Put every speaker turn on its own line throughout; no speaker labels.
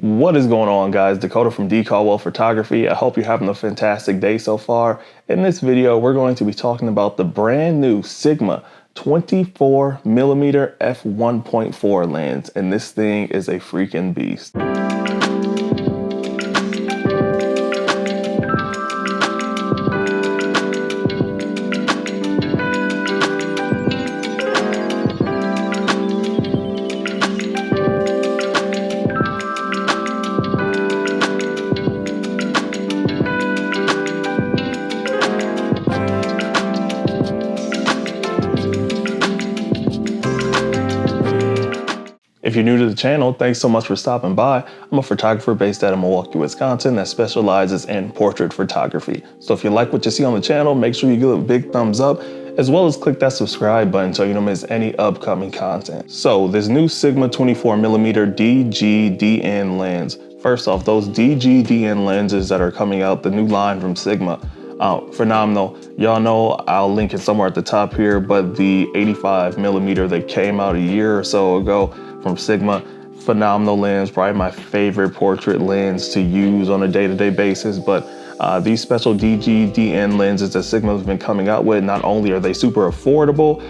What is going on, guys? Dakota from D. Caldwell Photography. I hope you're having a fantastic day so far. In this video, we're going to be talking about the brand new Sigma 24mm F1.4 lens, and this thing is a freaking beast. If you're new to the channel, thanks so much for stopping by. I'm a photographer based out of Milwaukee, Wisconsin that specializes in portrait photography. So if you like what you see on the channel, make sure you give it a big thumbs up, as well as click that subscribe button so you don't miss any upcoming content. So this new Sigma 24mm DGDN lens. First off, those DGDN lenses that are coming out, the new line from Sigma, phenomenal. Y'all know I'll link it somewhere at the top here, but the 85mm that came out a year or so ago from Sigma, phenomenal lens, probably my favorite portrait lens to use on a day-to-day basis. But these special DGDN lenses that Sigma's been coming out with, not only are they super affordable,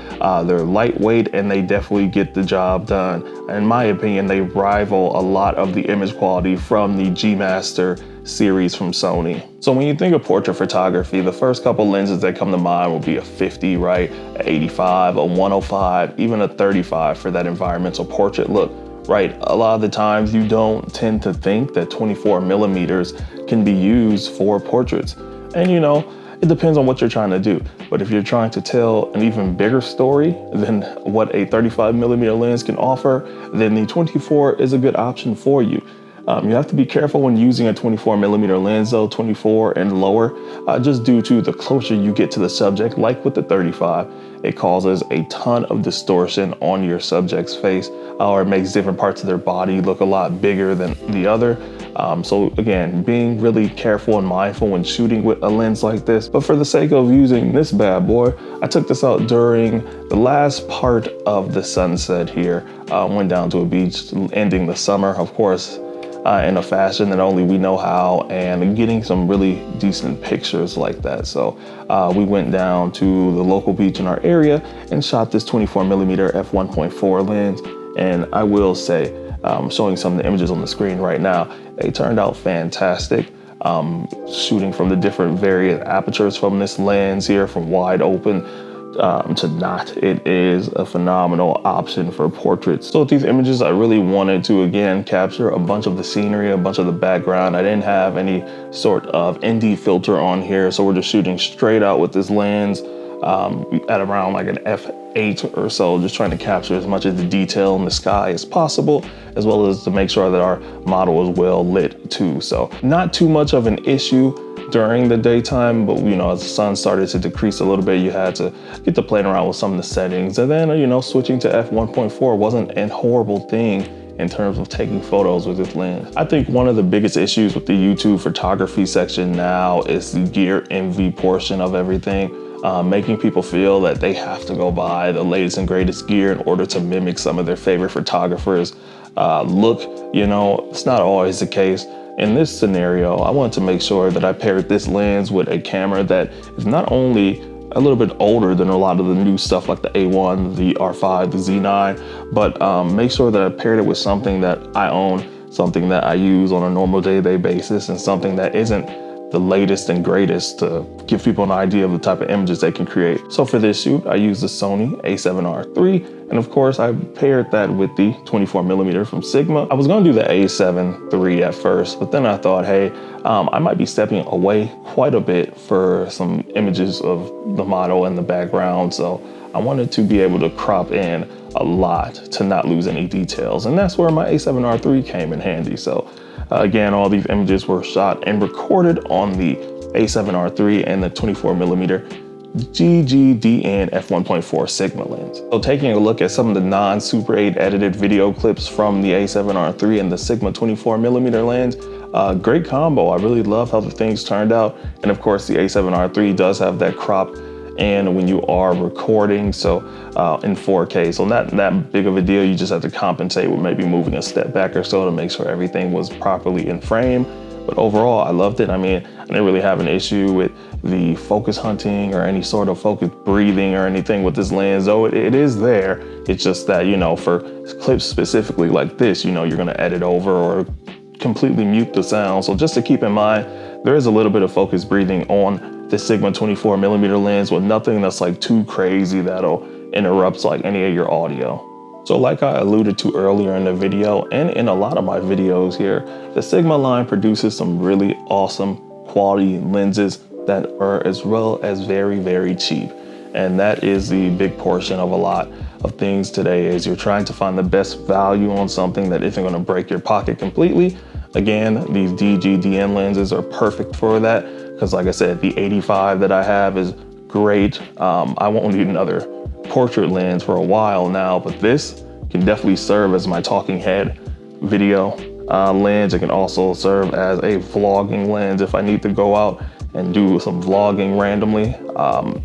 they're lightweight, and they definitely get the job done. In my opinion, they rival a lot of the image quality from the G Master series from Sony. So when you think of portrait photography, the first couple lenses that come to mind will be a 50, right? A 85, a 105, even a 35 for that environmental portrait look, right? A lot of the times you don't tend to think that 24mm can be used for portraits. And you know, it depends on what you're trying to do. But if you're trying to tell an even bigger story than what a 35mm lens can offer, then the 24 is a good option for you. You have to be careful when using a 24mm lens though, 24 and lower, just due to the closer you get to the subject, like with the 35, it causes a ton of distortion on your subject's face, or it makes different parts of their body look a lot bigger than the other. So again, being really careful and mindful when shooting with a lens like this. But for the sake of using this bad boy, I took this out during the last part of the sunset here. Went down to a beach, ending the summer, of course, in a fashion that only we know how, and getting some really decent pictures like that. So we went down to the local beach in our area and shot this 24mm f1.4 lens. And I will say, showing some of the images on the screen right now, they turned out fantastic. Shooting from the different variant apertures from this lens here, from wide open to not, it is a phenomenal option for portraits. So with these images, I really wanted to again capture a bunch of the scenery, a bunch of the background. I didn't have any sort of ND filter on here, so we're just shooting straight out with this lens at around like an f8 or so, just trying to capture as much of the detail in the sky as possible, as well as to make sure that our model is well lit too. So not too much of an issue during the daytime, but you know, as the sun started to decrease a little bit, you had to get to playing around with some of the settings. And then, you know, switching to f1.4 wasn't a horrible thing in terms of taking photos with this lens. I think one of the biggest issues with the YouTube photography section now is the gear envy portion of everything. Making people feel that they have to go buy the latest and greatest gear in order to mimic some of their favorite photographers' look. You know, it's not always the case. In this scenario, I wanted to make sure that I paired this lens with a camera that is not only a little bit older than a lot of the new stuff like the A1, the R5, the Z9, but make sure that I paired it with something that I own, something that I use on a normal day-to-day basis, and something that isn't the latest and greatest to give people an idea of the type of images they can create. So for this shoot, I used the Sony A7R III, and of course I paired that with the 24mm from Sigma. I was gonna do the A7 III at first, but then I thought, hey, I might be stepping away quite a bit for some images of the model and the background. So I wanted to be able to crop in a lot to not lose any details. And that's where my A7R III came in handy. So again, all these images were shot and recorded on the A7R III and the 24mm GGDN f1.4 Sigma lens. So taking a look at some of the non-Super 8 edited video clips from the A7R III and the Sigma 24mm lens, great combo. I really love how the things turned out. And of course, the A7R III does have that crop and when you are recording, so in 4K. So not that big of a deal. You just have to compensate with maybe moving a step back or so to make sure everything was properly in frame. But overall, I loved it. I mean, I didn't really have an issue with the focus hunting or any sort of focus breathing or anything with this lens, though it is there. It's just that, you know, for clips specifically like this, you know, you're gonna edit over or completely mute the sound. So just to keep in mind, there is a little bit of focus breathing on the Sigma 24mm lens, with nothing that's like too crazy that'll interrupt like any of your audio. So like I alluded to earlier in the video and in a lot of my videos here, the Sigma line produces some really awesome quality lenses that are as well as very, very cheap. And that is the big portion of a lot of things today, is you're trying to find the best value on something that isn't gonna break your pocket completely. Again, these DGDN lenses are perfect for that, because like I said, the 85 that I have is great. I won't need another portrait lens for a while now, but this can definitely serve as my talking head video lens. It can also serve as a vlogging lens if I need to go out and do some vlogging randomly.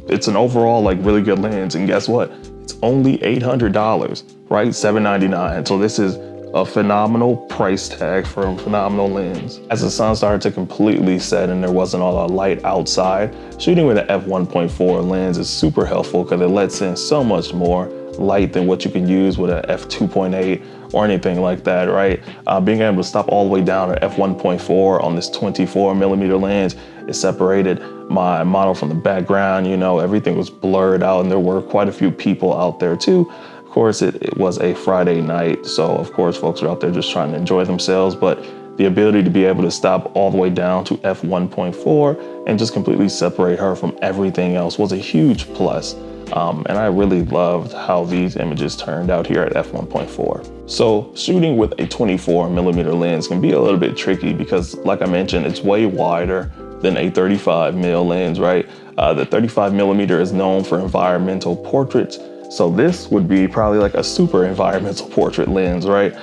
It's an overall like really good lens, and guess what? It's only $800, right? $799. So this is a phenomenal price tag for a phenomenal lens. As the sun started to completely set and there wasn't all the light outside, shooting with an f1.4 lens is super helpful because it lets in so much more light than what you can use with an f2.8 or anything like that, right? Being able to stop all the way down at f1.4 on this 24mm lens, it separated my model from the background. You know, everything was blurred out, and there were quite a few people out there too. Of course, it was a Friday night, so of course folks are out there just trying to enjoy themselves, but the ability to be able to stop all the way down to f1.4 and just completely separate her from everything else was a huge plus. And I really loved how these images turned out here at f1.4. So shooting with a 24mm lens can be a little bit tricky because, like I mentioned, it's way wider than a 35mm lens, right? The 35mm is known for environmental portraits. So this would be probably like a super environmental portrait lens, right?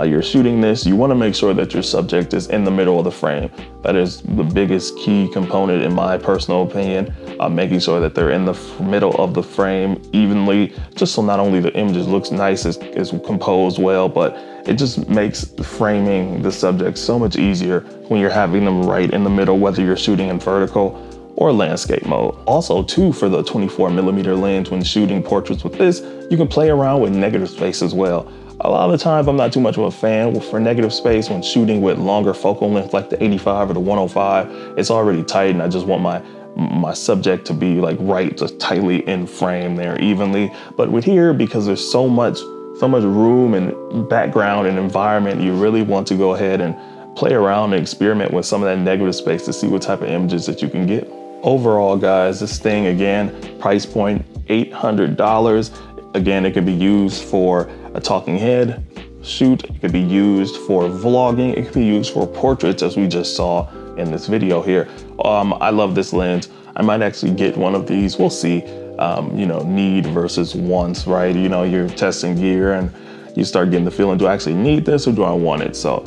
You're shooting this, you wanna make sure that your subject is in the middle of the frame. That is the biggest key component in my personal opinion, making sure that they're in the middle of the frame evenly, just so not only the images looks nice, is composed well, but it just makes framing the subject so much easier when you're having them right in the middle, whether you're shooting in vertical or landscape mode. Also too, for the 24mm lens, when shooting portraits with this, you can play around with negative space as well. A lot of the time, I'm not too much of a fan for negative space when shooting with longer focal length like the 85 or the 105. It's already tight, and I just want my subject to be like right, just tightly in frame there evenly. But with here, because there's so much room and background and environment, you really want to go ahead and play around and experiment with some of that negative space to see what type of images that you can get. Overall, guys, this thing, again, price point $800. Again, it could be used for a talking head shoot. It could be used for vlogging. It could be used for portraits, as we just saw in this video here. I love this lens. I might actually get one of these. We'll see. You know, need versus wants, right? You know, you're testing gear and you start getting the feeling, do I actually need this or do I want it? So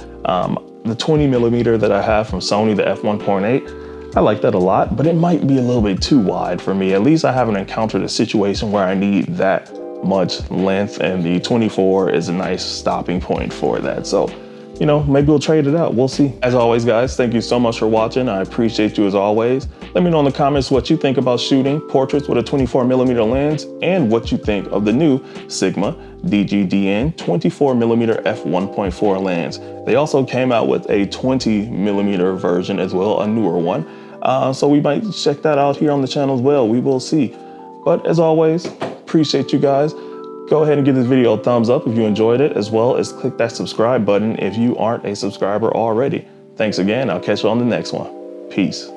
the 20mm that I have from Sony, the f1.8, I like that a lot, but it might be a little bit too wide for me. At least I haven't encountered a situation where I need that much length, and the 24 is a nice stopping point for that. So, you know, maybe we'll trade it out. We'll see. As always, guys, thank you so much for watching. I appreciate you as always. Let me know in the comments what you think about shooting portraits with a 24mm lens and what you think of the new Sigma DGDN 24mm f1.4 lens. They also came out with a 20mm version as well, a newer one. So we might check that out here on the channel as well. We will see. But as always, appreciate you guys. Go ahead and give this video a thumbs up if you enjoyed it, as well as click that subscribe button if you aren't a subscriber already. Thanks again. I'll catch you on the next one. Peace.